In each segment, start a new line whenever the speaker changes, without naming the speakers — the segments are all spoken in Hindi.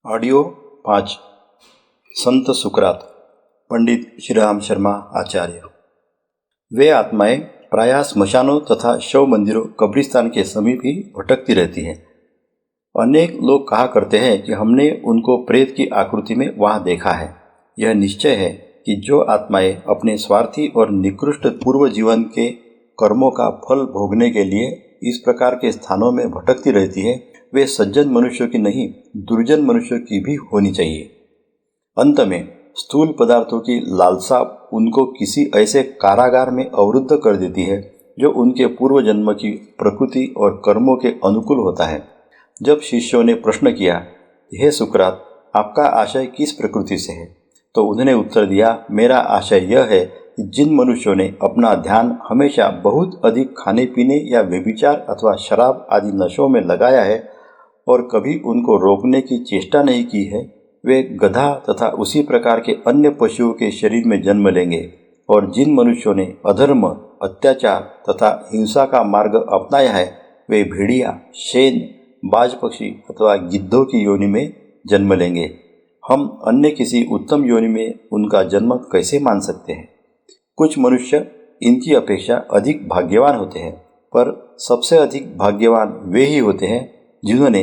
ऑडियो 5 संत सुकरात पंडित श्रीराम शर्मा आचार्य। वे आत्माएं प्रायः स्मशानों तथा शव मंदिरों कब्रिस्तान के समीप ही भटकती रहती हैं। अनेक लोग कहा करते हैं कि हमने उनको प्रेत की आकृति में वहाँ देखा है। यह निश्चय है कि जो आत्माएं अपने स्वार्थी और निकृष्ट पूर्व जीवन के कर्मों का फल भोगने के लिए इस प्रकार के स्थानों में भटकती रहती है, वे सज्जन मनुष्यों की नहीं, दुर्जन मनुष्यों की भी होनी चाहिए। अंत में स्थूल पदार्थों की लालसा उनको किसी ऐसे कारागार में अवरुद्ध कर देती है जो उनके पूर्व जन्म की प्रकृति और कर्मों के अनुकूल होता है। जब शिष्यों ने प्रश्न किया, हे सुकरात, आपका आशय किस प्रकृति से है? तो उन्होंने उत्तर दिया, मेरा आशय यह है कि जिन मनुष्यों ने अपना ध्यान हमेशा बहुत अधिक खाने पीने या व्यभिचार अथवा शराब आदि नशों में लगाया है और कभी उनको रोकने की चेष्टा नहीं की है, वे गधा तथा उसी प्रकार के अन्य पशुओं के शरीर में जन्म लेंगे। और जिन मनुष्यों ने अधर्म, अत्याचार तथा हिंसा का मार्ग अपनाया है, वे भेड़िया, शेन, बाज पक्षी अथवा गिद्धों की योनि में जन्म लेंगे। हम अन्य किसी उत्तम योनि में उनका जन्म कैसे मान सकते हैं? कुछ मनुष्य इनकी अपेक्षा अधिक भाग्यवान होते हैं, पर सबसे अधिक भाग्यवान वे ही होते हैं जिन्होंने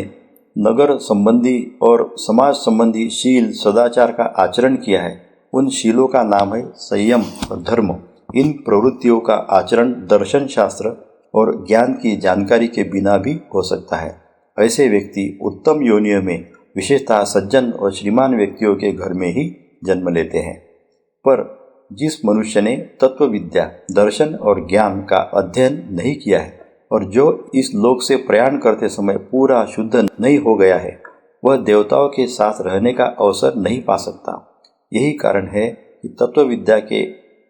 नगर संबंधी और समाज संबंधी शील सदाचार का आचरण किया है। उन शीलों का नाम है संयम और धर्म। इन प्रवृत्तियों का आचरण दर्शन शास्त्र और ज्ञान की जानकारी के बिना भी हो सकता है। ऐसे व्यक्ति उत्तम योनियों में, विशेषतः सज्जन और श्रीमान व्यक्तियों के घर में ही जन्म लेते हैं। पर जिस मनुष्य ने तत्व विद्या, दर्शन और ज्ञान का अध्ययन नहीं किया है और जो इस लोक से प्रयाण करते समय पूरा शुद्ध नहीं हो गया है, वह देवताओं के साथ रहने का अवसर नहीं पा सकता। यही कारण है कि तत्व विद्या के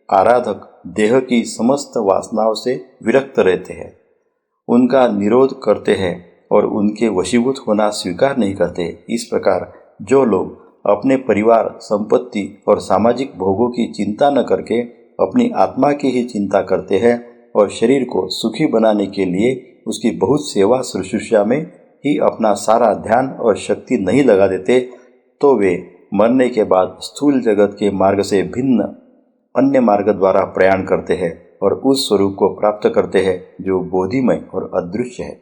आराधक देह की समस्त वासनाओं से विरक्त रहते हैं, उनका निरोध करते हैं और उनके वशीभूत होना स्वीकार नहीं करते। इस प्रकार जो लोग अपने परिवार, संपत्ति और सामाजिक भोगों की चिंता न करके अपनी आत्मा की ही चिंता करते हैं और शरीर को सुखी बनाने के लिए उसकी बहुत सेवा शुश्रूषा में ही अपना सारा ध्यान और शक्ति नहीं लगा देते, तो वे मरने के बाद स्थूल जगत के मार्ग से भिन्न अन्य मार्ग द्वारा प्रयाण करते हैं और उस स्वरूप को प्राप्त करते हैं जो बोधिमय और अदृश्य है।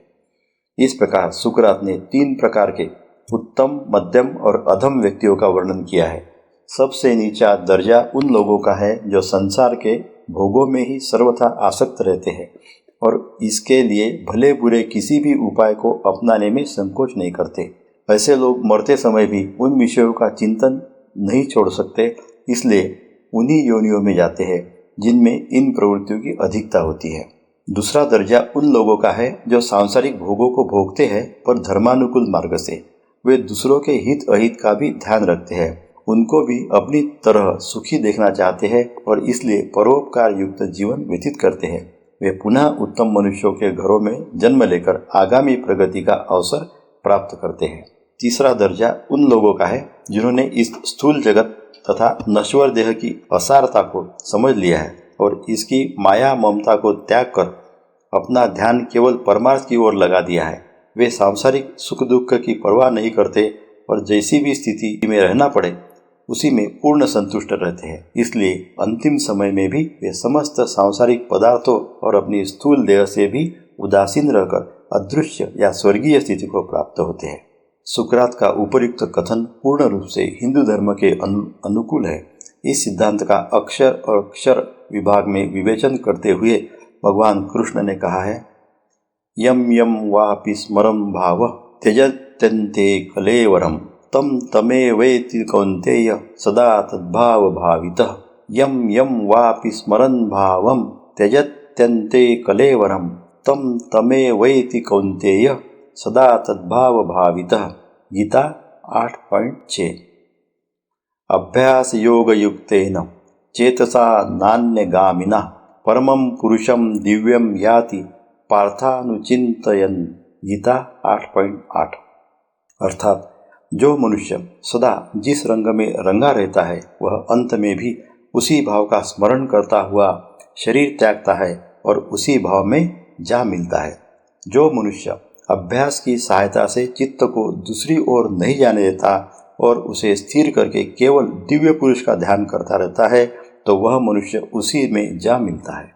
इस प्रकार सुकरात ने 3 प्रकार के उत्तम, मध्यम और अधम व्यक्तियों का वर्णन किया है। सबसे नीचा दर्जा उन लोगों का है जो संसार के भोगों में ही सर्वथा आसक्त रहते हैं और इसके लिए भले बुरे किसी भी उपाय को अपनाने में संकोच नहीं करते। ऐसे लोग मरते समय भी उन विषयों का चिंतन नहीं छोड़ सकते, इसलिए उन्हीं योनियों में जाते हैं जिनमें इन प्रवृत्तियों की अधिकता होती है। दूसरा दर्जा उन लोगों का है जो सांसारिक भोगों को भोगते हैं पर धर्मानुकूल मार्ग से। वे दूसरों के हित अहित का भी ध्यान रखते हैं, उनको भी अपनी तरह सुखी देखना चाहते हैं और इसलिए परोपकार युक्त जीवन व्यतीत करते हैं। वे पुनः उत्तम मनुष्यों के घरों में जन्म लेकर आगामी प्रगति का अवसर प्राप्त करते हैं। तीसरा दर्जा उन लोगों का है जिन्होंने इस स्थूल जगत तथा नश्वर देह की असारता को समझ लिया है और इसकी माया ममता को त्याग कर अपना ध्यान केवल परमार्थ की ओर लगा दिया है। वे सांसारिक सुख दुख की परवाह नहीं करते और जैसी भी स्थिति में रहना पड़े उसी में पूर्ण संतुष्ट रहते हैं। इसलिए अंतिम समय में भी वे समस्त सांसारिक पदार्थों और अपनी स्थूल देह से भी उदासीन रहकर अदृश्य या स्वर्गीय स्थिति को प्राप्त होते हैं। सुकरात का उपयुक्त कथन पूर्ण रूप से हिंदू धर्म के अनुकूल है। इस सिद्धांत का अक्षर और अक्षर विभाग में विवेचन करते हुए भगवान कृष्ण ने कहा है, यम यम वापि स्मरं भाव त्यजत्यन्ते कलेवरम तम तमेवेति कौन्तेय सदा तद्भाव भावितः। यम यम वापि स्मरन् भावं त्यजत्यन्ते कलेवरम तम तमेवेति कौन्तेय सदा तद्भाव भावितः। गीता 8.6। अभ्यास योग युक्तेन चेतसा नान्यगामिना परमं पुरुषं दिव्यं याति पार्थानुचिंतयन्। गीता 8.8। अर्थात जो मनुष्य सदा जिस रंग में रंगा रहता है वह अंत में भी उसी भाव का स्मरण करता हुआ शरीर त्यागता है और उसी भाव में जा मिलता है। जो मनुष्य अभ्यास की सहायता से चित्त को दूसरी ओर नहीं जाने देता और उसे स्थिर करके केवल दिव्य पुरुष का ध्यान करता रहता है तो वह मनुष्य उसी में जा मिलता है।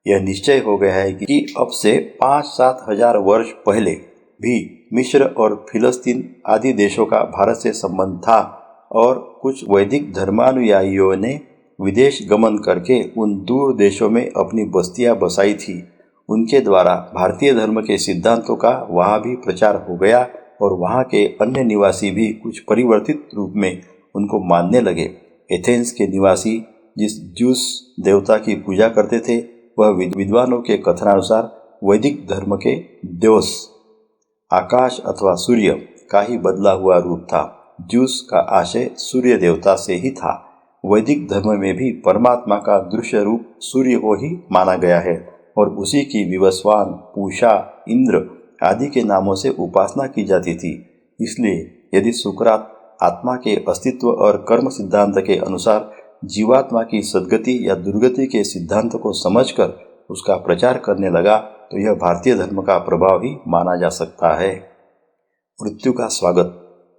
यह निश्चय हो गया है कि अब से 5-7 हजार वर्ष पहले भी मिस्र और फिलिस्तीन आदि देशों का भारत से संबंध था और कुछ वैदिक धर्मानुयायियों ने विदेश गमन करके उन दूर देशों में अपनी बस्तियां बसाई थी। उनके द्वारा भारतीय धर्म के सिद्धांतों का वहाँ भी प्रचार हो गया और वहाँ के अन्य निवासी भी कुछ परिवर्तित रूप में उनको मानने लगे। एथेंस के निवासी जिस ज्यूस देवता की पूजा करते थे वह विद्वानों के कथनानुसार वैदिक धर्म के देवस आकाश अथवा सूर्य का ही बदला हुआ रूप था। ज्यूस का आशय सूर्य देवता से ही था। वैदिक धर्म में भी परमात्मा का दृश्य रूप सूर्य को ही माना गया है और उसी की विवस्वान, पूषा, इंद्र आदि के नामों से उपासना की जाती थी। इसलिए यदि सुकरात आत्मा के अस्तित्व और कर्म सिद्धांत के अनुसार जीवात्मा की सद्गति या दुर्गति के सिद्धांत को समझकर उसका प्रचार करने लगा तो यह भारतीय धर्म का प्रभाव ही माना जा सकता है। मृत्यु का स्वागत।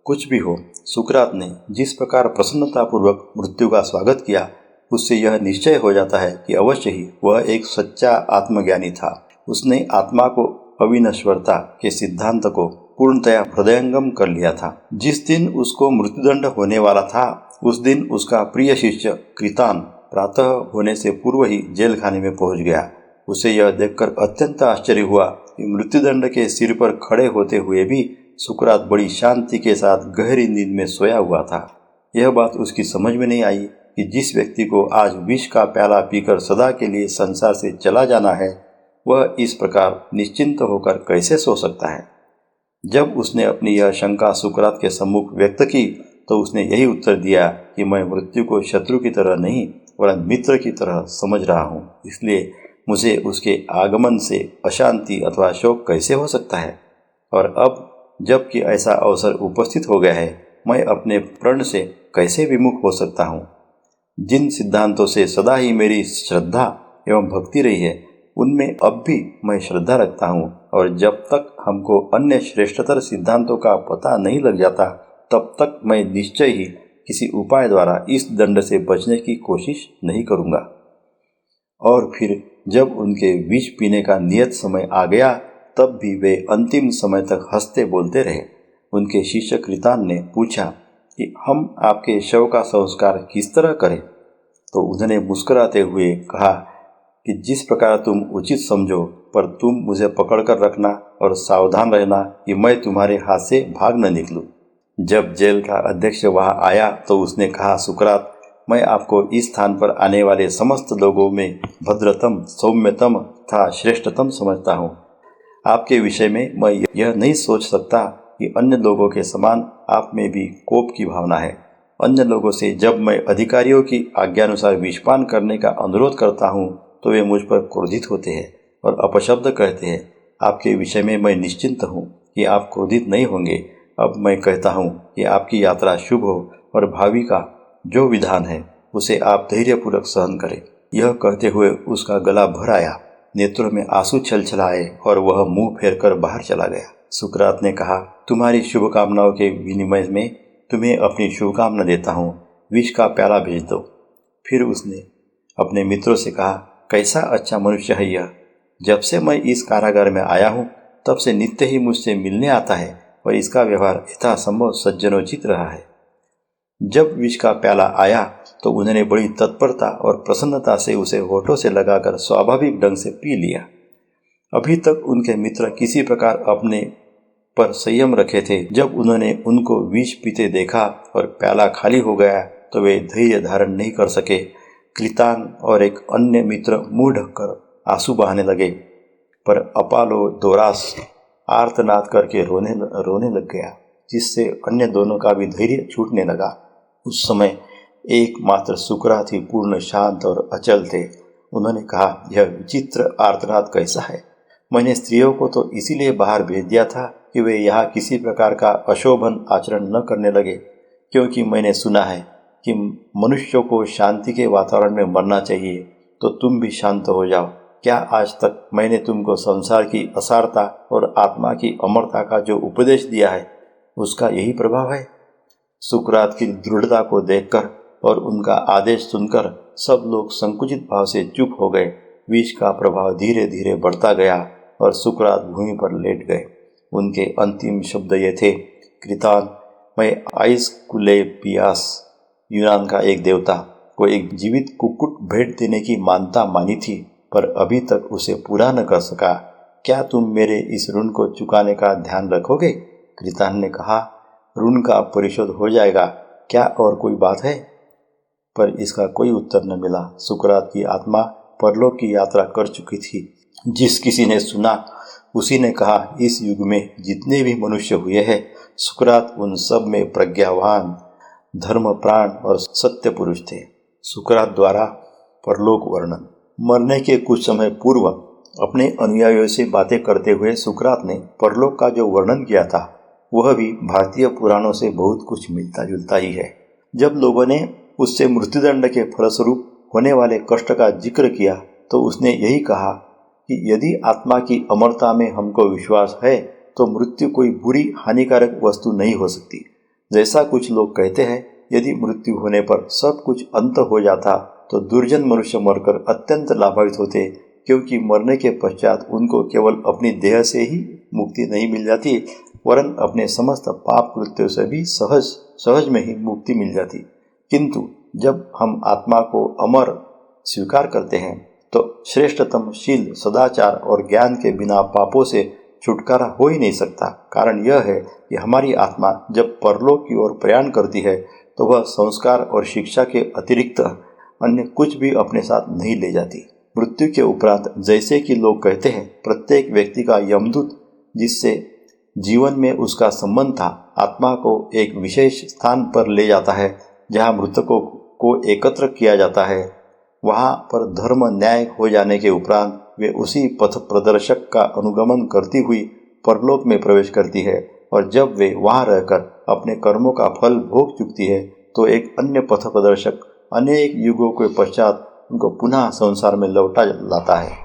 कुछ भी हो, सुकरात ने जिस प्रकार प्रसन्नतापूर्वक मृत्यु का स्वागत किया उससे यह निश्चय हो जाता है कि अवश्य ही वह एक सच्चा आत्मज्ञानी था। उसने आत्मा को अविनश्वरता के सिद्धांत को पूर्णतया हृदयंगम कर लिया था। जिस दिन उसको मृत्युदंड होने वाला था उस दिन उसका प्रिय शिष्य कृतान प्रातः होने से पूर्व ही जेल खाने में पहुंच गया। उसे यह देखकर अत्यंत आश्चर्य हुआ कि मृत्युदंड के सिर पर खड़े होते हुए भी सुकरात बड़ी शांति के साथ गहरी नींद में सोया हुआ था। यह बात उसकी समझ में नहीं आई कि जिस व्यक्ति को आज विष का प्याला पीकर सदा के लिए संसार से चला जाना है वह इस प्रकार निश्चिंत होकर कैसे सो सकता है। जब उसने अपनी यह शंका सुकरात के सम्मुख व्यक्त की तो उसने यही उत्तर दिया कि मैं मृत्यु को शत्रु की तरह नहीं वरन मित्र की तरह समझ रहा हूँ, इसलिए मुझे उसके आगमन से अशांति अथवा शोक कैसे हो सकता है। और अब जबकि ऐसा अवसर उपस्थित हो गया है मैं अपने प्रण से कैसे विमुख हो सकता हूँ। जिन सिद्धांतों से सदा ही मेरी श्रद्धा एवं भक्ति रही है उनमें अब भी मैं श्रद्धा रखता हूँ और जब तक हमको अन्य श्रेष्ठतर सिद्धांतों का पता नहीं लग जाता तब तक मैं निश्चय ही किसी उपाय द्वारा इस दंड से बचने की कोशिश नहीं करूँगा। और फिर जब उनके विष पीने का नियत समय आ गया तब भी वे अंतिम समय तक हंसते बोलते रहे। उनके शिष्य कृतान ने पूछा कि हम आपके शव का संस्कार किस तरह करें, तो उन्होंने मुस्कुराते हुए कहा कि जिस प्रकार तुम उचित समझो, पर तुम मुझे पकड़कर रखना और सावधान रहना कि मैं तुम्हारे हाथ से भाग न निकलूं। जब जेल का अध्यक्ष वहां आया तो उसने कहा, सुकरात, मैं आपको इस स्थान पर आने वाले समस्त लोगों में भद्रतम, सौम्यतम तथा श्रेष्ठतम समझता हूँ। आपके विषय में मैं यह नहीं सोच सकता कि अन्य लोगों के समान आप में भी कोप की भावना है। अन्य लोगों से जब मैं अधिकारियों की आज्ञानुसार विषपान करने का अनुरोध करता हूँ तो वे मुझ पर क्रोधित होते हैं और अपशब्द कहते हैं। आपके विषय में मैं निश्चिंत हूँ कि आप क्रोधित नहीं होंगे। अब मैं कहता हूँ कि आपकी यात्रा शुभ हो और भावी का जो विधान है उसे आप धैर्यपूर्वक सहन करें। यह कहते हुए उसका गला भर आया, नेत्रों में आंसू छलछलाए और वह मुंह फेरकर बाहर चला गया। सुकरात ने कहा, तुम्हारी शुभकामनाओं के विनिमय में तुम्हें अपनी शुभकामना देता हूँ, विष का प्याला भेज दो। फिर उसने अपने मित्रों से कहा, कैसा अच्छा मनुष्य है यह। जब से मैं इस कारागार में आया हूँ तब से नित्य ही मुझसे मिलने आता है और इसका व्यवहार यथासंभव सज्जनोचित रहा है। जब विष का प्याला आया तो उन्होंने बड़ी तत्परता और प्रसन्नता से उसे होठों से लगाकर स्वाभाविक ढंग से पी लिया। अभी तक उनके मित्र किसी प्रकार अपने पर संयम रखे थे। जब उन्होंने उनको विष पीते देखा और प्याला खाली हो गया तो वे धैर्य धारण नहीं कर सके। कृतान और एक अन्य मित्र मुंह ढककर आंसू बहाने लगे, पर अपालो दोरास आर्तनाद करके रोने लग गया, जिससे अन्य दोनों का भी धैर्य छूटने लगा। उस समय एकमात्र सुकरात ही पूर्ण शांत और अचल थे। उन्होंने कहा, यह विचित्र आर्तनाद कैसा है। मैंने स्त्रियों को तो इसीलिए बाहर भेज दिया था कि वे यहाँ किसी प्रकार का अशोभन आचरण न करने लगे, क्योंकि मैंने सुना है कि मनुष्यों को शांति के वातावरण में मरना चाहिए। तो तुम भी शांत हो जाओ। क्या आज तक मैंने तुमको संसार की असारता और आत्मा की अमरता का जो उपदेश दिया है उसका यही प्रभाव है। सुकरात की दृढ़ता को देखकर और उनका आदेश सुनकर सब लोग संकुचित भाव से चुप हो गए। विष का प्रभाव धीरे धीरे बढ़ता गया और सुकरात भूमि पर लेट गए। उनके अंतिम शब्द ये थे, कृतान, मैं आइस्कुलेपियास, यूनान का एक देवता, को एक जीवित कुक्कुट भेंट देने की मानता मानी थी, पर अभी तक उसे पूरा न कर सका। क्या तुम मेरे इस ऋण को चुकाने का ध्यान रखोगे? कृतान ने कहा, ऋण का परिशोध हो जाएगा, क्या और कोई बात है? पर इसका कोई उत्तर न मिला। सुकरात की आत्मा परलोक की यात्रा कर चुकी थी। जिस किसी ने सुना उसी ने कहा, इस युग में जितने भी मनुष्य हुए हैं, सुकरात उन सब में प्रज्ञावान, धर्मप्राण और सत्य पुरुष थे। सुकरात द्वारा परलोक वर्णन। मरने के कुछ समय पूर्व अपने अनुयायियों से बातें करते हुए सुकरात ने परलोक का जो वर्णन किया था, वह भी भारतीय पुराणों से बहुत कुछ मिलता जुलता ही है। जब लोगों ने उससे मृत्युदंड के फलस्वरूप होने वाले कष्ट का जिक्र किया तो उसने यही कहा कि यदि आत्मा की अमरता में हमको विश्वास है तो मृत्यु कोई बुरी हानिकारक वस्तु नहीं हो सकती। जैसा कुछ लोग कहते हैं, यदि मृत्यु होने पर सब कुछ अंत हो जाता तो दुर्जन मनुष्य मरकर अत्यंत लाभान्वित होते, क्योंकि मरने के पश्चात उनको केवल अपनी देह से ही मुक्ति नहीं मिल जाती, वरन अपने समस्त पाप कृत्यों से भी सहज में ही मुक्ति मिल जाती। किंतु जब हम आत्मा को अमर स्वीकार करते हैं तो श्रेष्ठतम शील, सदाचार और ज्ञान के बिना पापों से छुटकारा हो ही नहीं सकता। कारण यह है कि हमारी आत्मा जब परलोक की ओर प्रयाण करती है तो वह संस्कार और शिक्षा के अतिरिक्त अन्य कुछ भी अपने साथ नहीं ले जाती। मृत्यु के उपरांत, जैसे कि लोग कहते हैं, प्रत्येक व्यक्ति का यमदूत, जिससे जीवन में उसका संबंध था, आत्मा को एक विशेष स्थान पर ले जाता है जहाँ मृतकों को एकत्र किया जाता है। वहाँ पर धर्म न्याय हो जाने के उपरांत वे उसी पथ प्रदर्शक का अनुगमन करती हुई परलोक में प्रवेश करती है, और जब वे वहाँ रहकर अपने कर्मों का फल भोग चुकती है तो एक अन्य पथ प्रदर्शक अनेक युगों के पश्चात उनको पुनः संसार में लौटा लाता है।